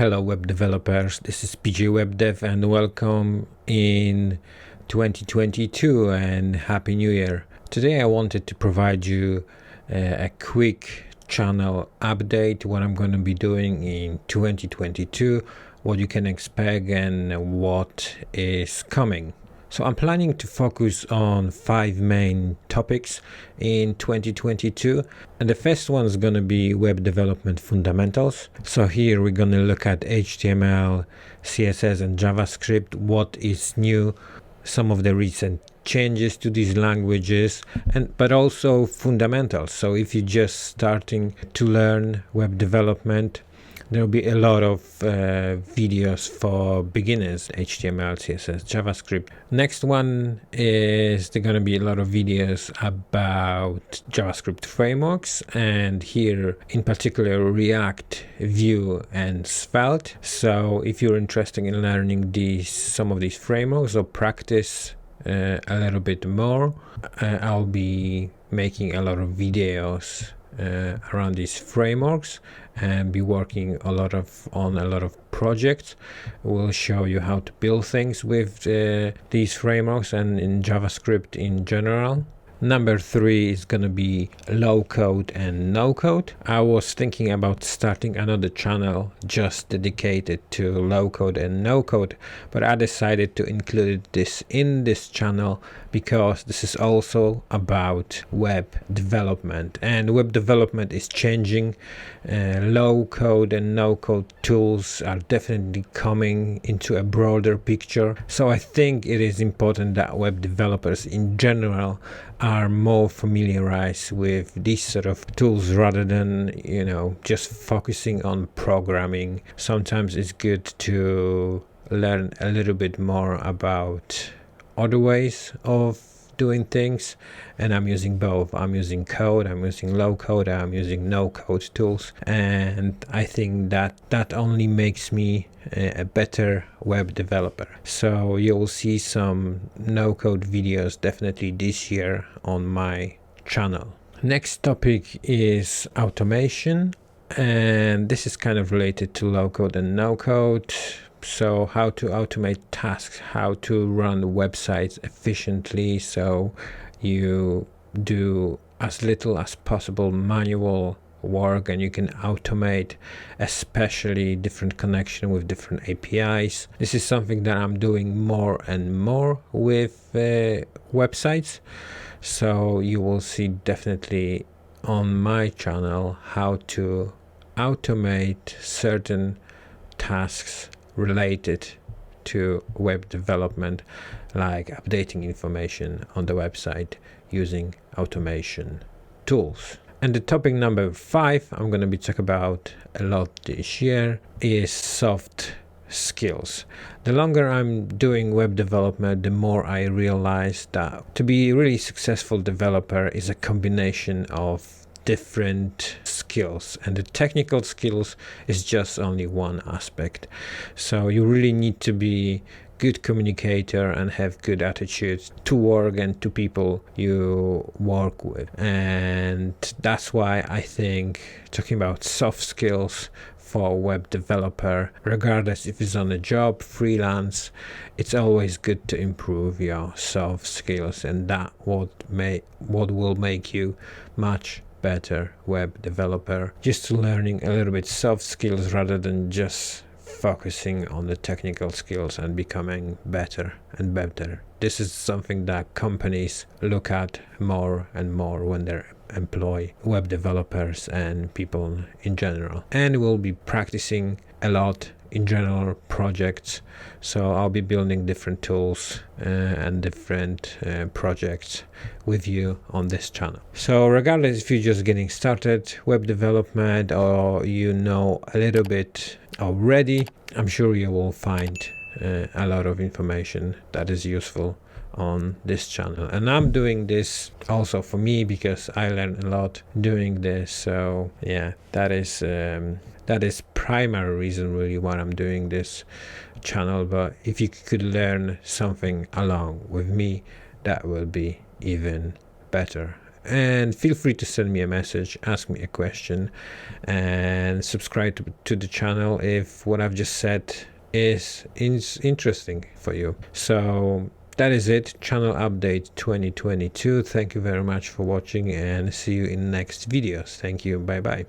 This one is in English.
Hello web developers, this is PJ Web Dev and welcome in 2022 and Happy New Year. Today I wanted to provide you a quick channel update, what I'm going to be doing in 2022, what you can expect and what is coming. So I'm planning to focus on 5 main topics in 2022, and the first one is going to be web development fundamentals. So here we're going to look at HTML, CSS and JavaScript, what is new, some of the recent changes to these languages, but also fundamentals. So if you're just starting to learn web development, there will be a lot of videos for beginners, HTML, CSS, JavaScript. Next one is there going to be a lot of videos about JavaScript frameworks, and here in particular React, Vue and Svelte. So if you're interested in learning some of these frameworks or practice a little bit more, I'll be making a lot of videos around these frameworks and be working on a lot of projects. We'll show you how to build things with these frameworks and in JavaScript in general. Number 3 is going to be low code and no code. I was thinking about starting another channel just dedicated to low code and no code, but I decided to include this in this channel because this is also about web development, and web development is changing. Low code and no code tools are definitely coming into a broader picture. So I think it is important that web developers in general are more familiarized with these sort of tools rather than, just focusing on programming. Sometimes it's good to learn a little bit more about other ways of doing things, and I'm using both. I'm using code, I'm using low code, I'm using no code tools, and I think that only makes me a better web developer. So you'll see some no code videos definitely this year on my channel. Next topic is automation, and this is kind of related to low code and no code. So how to automate tasks, how to run websites efficiently so you do as little as possible manual work and you can automate, especially different connection with different APIs. This is something that I'm doing more and more with websites. So you will see definitely on my channel how to automate certain tasks related to web development, like updating information on the website using automation tools. And the topic number 5 I'm going to be talking about a lot this year is soft skills. The longer I'm doing web development, the more I realize that to be a really successful developer is a combination of different skills, and the technical skills is just only one aspect. So you really need to be good communicator and have good attitudes to work and to people you work with, and that's why I think talking about soft skills for a web developer, regardless if it's on a job, freelance, it's always good to improve your soft skills, and that what will make you much better web developer. Just learning a little bit soft skills rather than just focusing on the technical skills and becoming better and better. This is something that companies look at more and more when they employ web developers and people in general. And we'll be practicing a lot in general projects, so I'll be building different tools and different projects with you on this channel. So regardless if you're just getting started web development or you know a little bit already, I'm sure you will find a lot of information that is useful on this channel. And I'm doing this also for me because I learned a lot doing this. So yeah, that is primary reason really why I'm doing this channel. But if you could learn something along with me, that will be even better And feel free to send me a message, ask me a question, and subscribe to the channel if what I've just said is interesting for you. So that is it, channel update 2022. Thank you very much for watching, and see you in next videos. Thank you, bye bye.